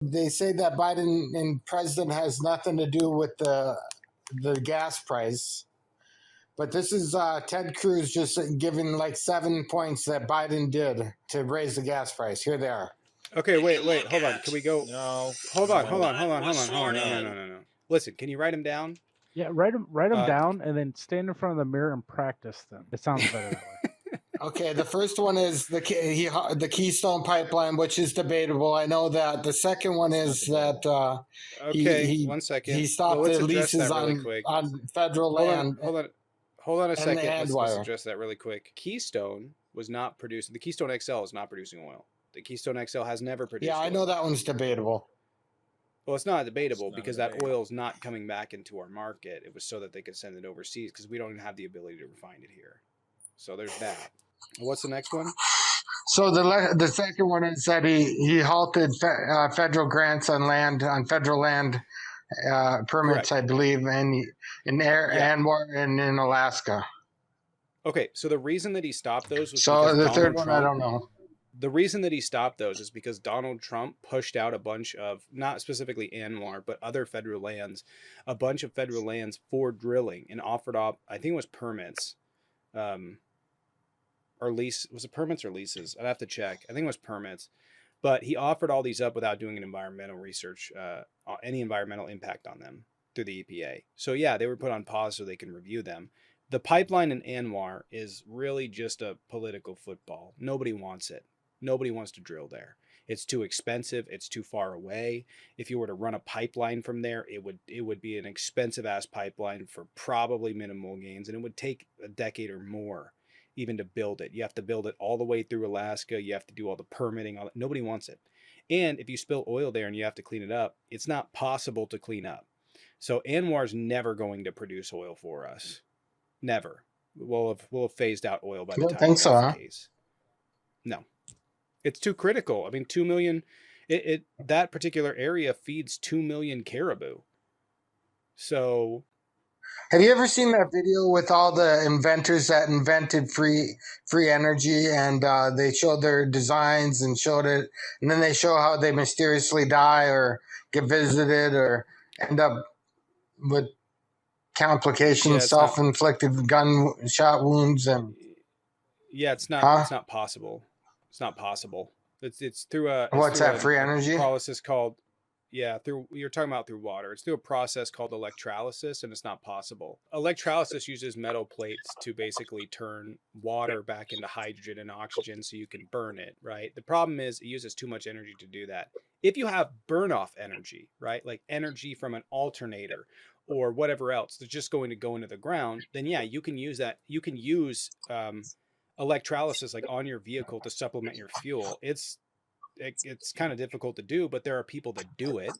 They say that Biden and president has nothing to do with the gas price. But this is Ted Cruz just giving like 7 points that Biden did to raise the gas price. Here they are. Okay, wait, hold on. Can we go? No. Hold on. No. Listen, can you write them down? Yeah, write them down and then stand in front of the mirror and practice them. It sounds better that way. Okay, the first one is the Keystone Pipeline, which is debatable. I know that. The second one is that okay, 1 second. He stopped the leases on federal land. Hold on a second. Let's address that really quick. Keystone was not producing. The Keystone XL is not producing oil. The Keystone XL has never produced. Yeah, I know that one's debatable. Well, it's not debatable because that oil is not coming back into our market. It was so that they could send it overseas because we don't even have the ability to refine it here. So there's that. What's the next one? So the second one is that he halted federal grants on federal land permits, correct, I believe, in ANWR and in Alaska. Okay, so the reason that he stopped those was so the third one, Trump, I don't know. The reason that he stopped those is because Donald Trump pushed out a bunch of, not specifically ANWR, but other federal lands, a bunch of federal lands for drilling and offered up, I think it was permits, or lease. Was it permits or leases? I'd have to check. I think it was permits. But he offered all these up without doing an environmental research, any environmental impact on them through the EPA. So yeah, they were put on pause so they can review them. The pipeline in ANWR is really just a political football. Nobody wants it. Nobody wants to drill there. It's too expensive. It's too far away. If you were to run a pipeline from there, it would be an expensive ass pipeline for probably minimal gains, and it would take a decade or more even to build it. You have to build it all the way through Alaska. You have to do all the permitting. Nobody wants it. And if you spill oil there and you have to clean it up, it's not possible to clean up. So ANWR is never going to produce oil for us. Never. We'll have phased out oil by the time think so, huh? Case. No. It's too critical. I mean, 2 million, that particular area feeds 2 million caribou. So, have you ever seen that video with all the inventors that invented free energy, and they showed their designs and showed it, and then they show how they mysteriously die or get visited or end up with complications, self-inflicted gunshot wounds, and it's not possible. It's not possible. It's through a free energy process called you're talking about through water. It's through a process called electrolysis, and it's not possible. Electrolysis uses metal plates to basically turn water back into hydrogen and oxygen so you can burn it, right? The problem is it uses too much energy to do that. If you have burn off energy, right, like energy from an alternator or whatever else that's just going to go into the ground, then yeah, you can use that. You can use electrolysis like on your vehicle to supplement your fuel. It's kind of difficult to do, but there are people that do it.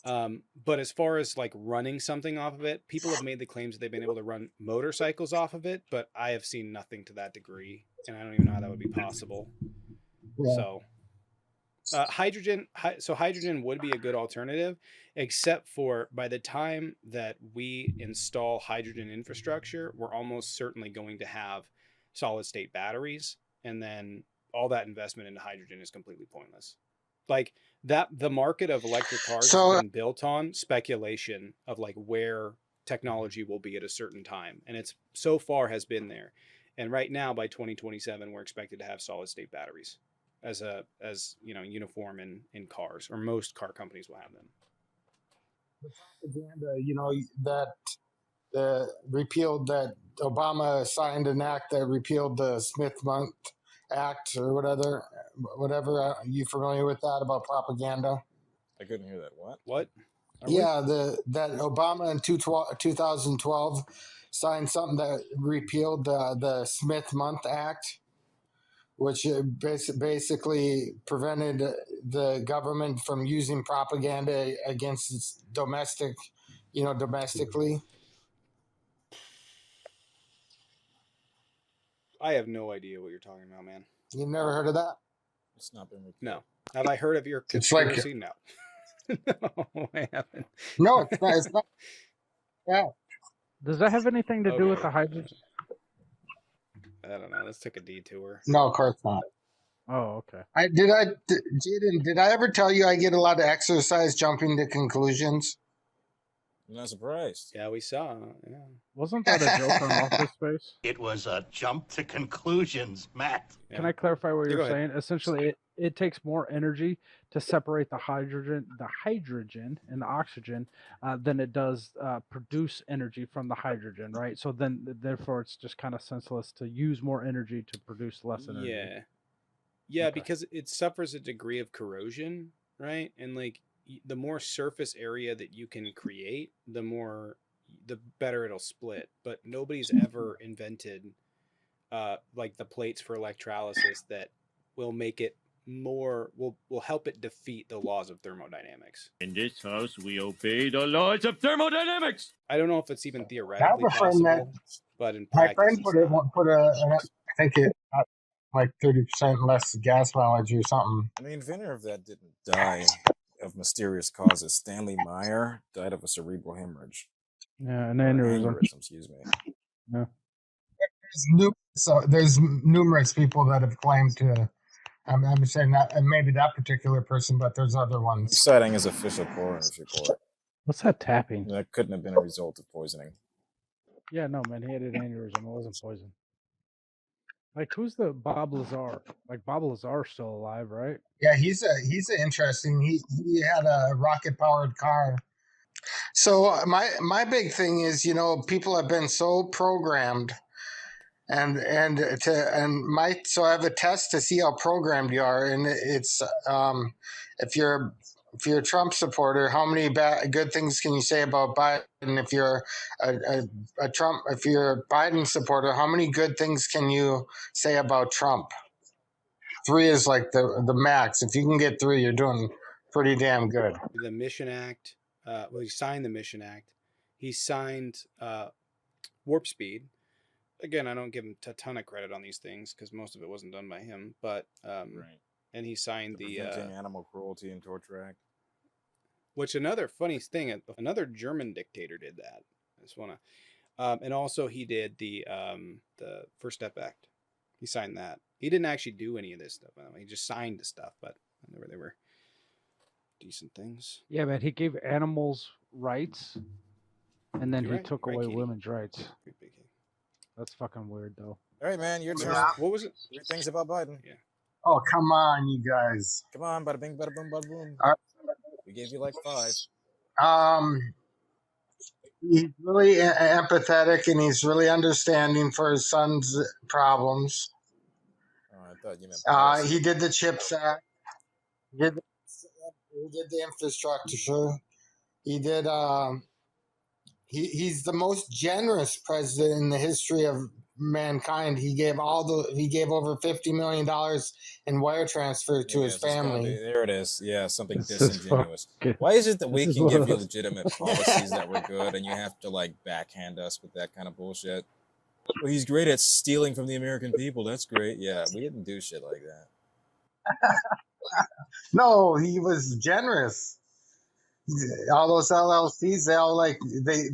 But as far as like running something off of it, people have made the claims that they've been able to run motorcycles off of it, but I have seen nothing to that degree, and I don't even know how that would be possible. Yeah. So hydrogen would be a good alternative, except for by the time that we install hydrogen infrastructure, we're almost certainly going to have solid state batteries, and then all that investment into hydrogen is completely pointless. Like that, the market of electric cars has been built on speculation of like where technology will be at a certain time, and it's so far has been there. And right now, by 2027, we're expected to have solid state batteries as uniform in cars, or most car companies will have them. The propaganda, that repealed that Obama signed an act that repealed the Smith-Month Act or whatever. Are you familiar with that about propaganda? I couldn't hear that. What? That Obama in 2012 signed something that repealed the Smith-Month Act, which basically prevented the government from using propaganda against its domestically. I have no idea what you're talking about, man. You've never heard of that? It's not been repealed. No. Have I heard of your conspiracy? No. No, I haven't. No, it's not. Yeah. Does that have anything to do with the hydrogen? I don't know. Let's take a detour. No, of course not. Oh, okay. Jaden, did I ever tell you I get a lot of exercise jumping to conclusions? I'm not surprised. Yeah, we saw. Yeah. Wasn't that a joke on Office Space? It was a jump to conclusions, Matt. Yeah. Can I clarify what Yeah, you're go ahead. saying? Essentially, it takes more energy to separate the hydrogen and the oxygen than it does produce energy from the hydrogen, right? So then, therefore, it's just kind of senseless to use more energy to produce less energy. Yeah. Yeah, Okay. because it suffers a degree of corrosion, right? And like the more surface area that you can create, the better it'll split. But nobody's ever invented like the plates for electrolysis that will make it more will help it defeat the laws of thermodynamics. In this house, we obey the laws of thermodynamics. I don't know if it's even I theoretically have a friend possible, but in my practice, friend it's put not. I think it like 30% less gas mileage or something. And the inventor of that didn't die of mysterious causes. Stanley Meyer died of a cerebral hemorrhage. Yeah, an Or an aneurysm. aneurysm, excuse me. Yeah. There's numerous people that have claimed to. I'm saying that, and maybe that particular person, but there's other I'm ones. citing his official coroner's report. What's that tapping? That couldn't have been a result of poisoning. Yeah, no, man, he had an aneurysm. It wasn't poison. Like, who's the Bob Lazar? Like, Bob Lazar's still alive, right? Yeah, he's interesting. He had a rocket powered car. So my big thing is, people have been so programmed, and so I have a test to see how programmed you are, and it's if you're a Trump supporter, how many good things can you say about Biden? If you're if you're a Biden supporter, how many good things can you say about Trump? 3 is like the max. If you can get 3, you're doing pretty damn good. The Mission Act. Well, he signed the Mission Act. He signed Warp Speed. Again, I don't give him a ton of credit on these things because most of it wasn't done by him. But Right. and he signed The the Preventing Animal Cruelty and Torture Act. which another funny thing, another German dictator did that. I just want to, and also he did the First Step Act. He signed that. He didn't actually do any of this stuff. He just signed the stuff, but they were decent things. Yeah, man, he gave animals rights, and then You're he right. took You're right, away Katie. women's rights. Great big Katie. That's fucking weird, though. All right, man, your turn. What was it? 3 things about Biden. Yeah. Oh, come on, you guys. Come on, bada bing, bada boom, bada boom. All right. We gave you like 5. He's really empathetic, and he's really understanding for his son's problems. Oh, I thought you meant policy. He did the CHIPS Act. He did the infrastructure. He did. He's the most generous president in the history of mankind. He gave over $50 million in wire transfer to his family. There it is. Yeah, something This is disingenuous. fucking- Why is it that we this is can give one you of those- legitimate policies that were good and you have to like backhand us with that kind of bullshit? Well, he's great at stealing from the American people. That's great. Yeah, we didn't do shit like that. No, he was generous. All those LLCs,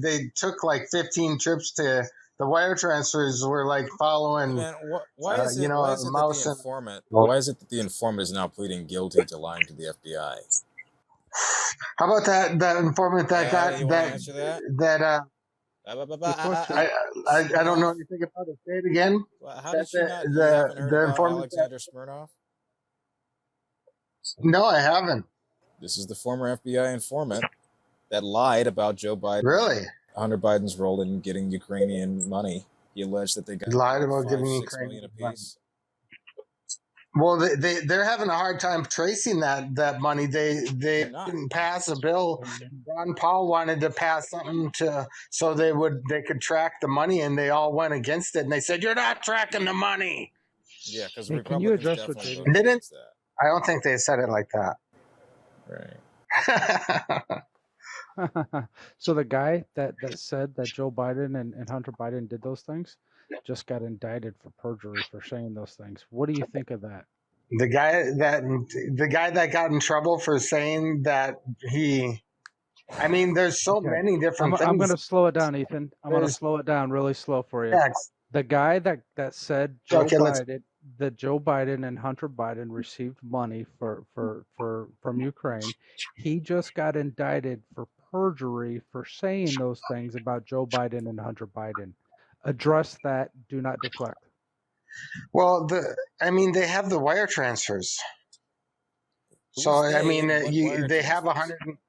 they took like 15 trips to the wire transfers were like following. Man, why is it that the informant is now pleading guilty to lying to the FBI? How about that informant that got you wanna answer that? I don't know anything about it. Say it again. How did you not? You haven't heard about informant Alexander Smirnov? No, I haven't. This is the former FBI informant that lied about Joe Biden. Really? Hunter Biden's role in getting Ukrainian money. He alleged that they got lied about 5, giving 6 million Ukrainian apiece. Well, they're having a hard time tracing that money. They didn't pass a bill. Ron Paul wanted to pass something so they could track the money, and they all went against it. And they said, "You're not tracking the money." Yeah, because Hey, can you address what definitely Jaden- voted against that. I don't think they said it like that. Right. So the guy that said that Joe Biden and Hunter Biden did those things just got indicted for perjury for saying those things. What do you think of that? The guy that got in trouble for saying that I mean, there's so many different things. I'm going to slow it down, Ethan. I'm going to slow it down really slow for you. Yeah. The guy that said Joe Biden that Joe Biden and Hunter Biden received money from Ukraine. He just got indicted for perjury for saying those things about Joe Biden and Hunter Biden. Address that. Do not deflect. Well, they have the wire transfers. So Who's I they mean, and what wire they have transfers? 100.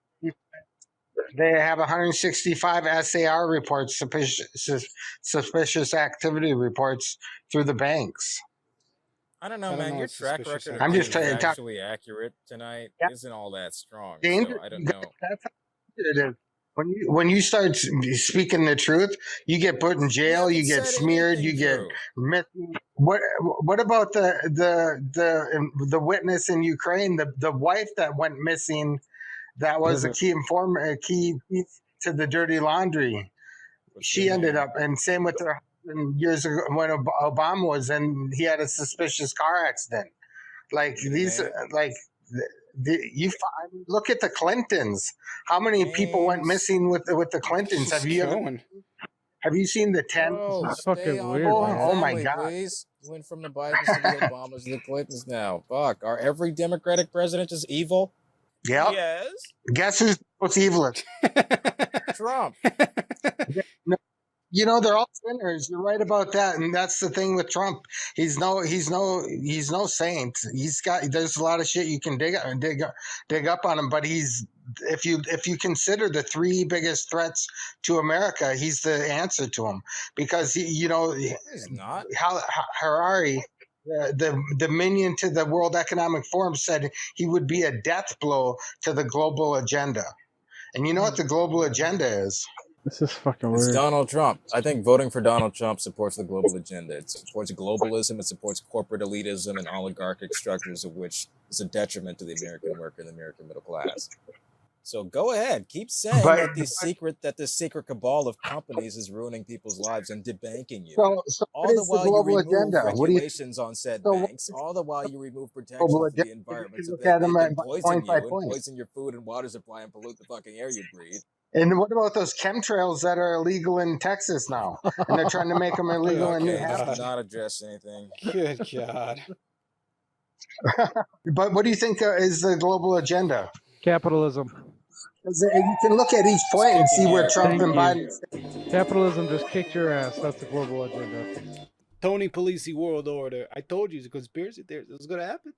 They have 165 SAR reports, suspicious activity reports through the banks. I don't know, I don't man. know Your what track suspicious record of I'm being just trying to talk. factually accurate tonight Yeah, isn't all that strong, so danger. I don't know. That's how it is. When you start speaking the truth, you get put in You jail. You haven't get said smeared. anything, You get Drew. missing. What about the witness in Ukraine, the wife that went missing? That was a key informant, a key piece to the dirty laundry. What's She their ended name? up, and same with her husband years ago when Obama was in, he had a suspicious car accident. Like You gonna these, name it? like I mean, look at the Clintons. How many people went Names? missing with the Clintons? Just Have you seen the 10 Bro, This is stay fucking on weird, people? one man. Oh my family, God. please. You went from the Bidens to the Obamas to the Clintons now. Fuck. Are every Democratic president just evil? Yep. Yes. Guess who's most evil? Trump. No, they're all sinners. You're right about that, and that's the thing with Trump. He's no saint. There's a lot of shit you can dig up on him, but if you consider the three biggest threats to America, he's the answer to them because He's not. Harari, the minion to the World Economic Forum, said he would be a death blow to the global agenda. And you know what the global agenda is? This is fucking It's weird. Donald Trump. I think voting for Donald Trump supports the global agenda. It supports globalism. It supports corporate elitism and oligarchic structures, of which is a detriment to the American worker and the American middle class. So go ahead, keep saying But that this secret cabal of companies is ruining people's lives and debanking you. so All what the is the while you global remove agenda? What do you regulations on said so what banks, is all the while you remove the protections global for the agenda? environment You so look that at they them can poison point by you and point. poison your food and water supply and pollute the fucking air you breathe. And what about those chemtrails that are illegal in Texas now? And they're trying to make them illegal in New Okay, let's Hampshire. not address anything. Good God. But what do you think is the global agenda? Capitalism. 'Cause you can look at each point and see where Trump Thank and you. Biden. Capitalism just kicked your ass. That's the global agenda. Tony Polisi world order. I told you it's a conspiracy theory. This is going to happen.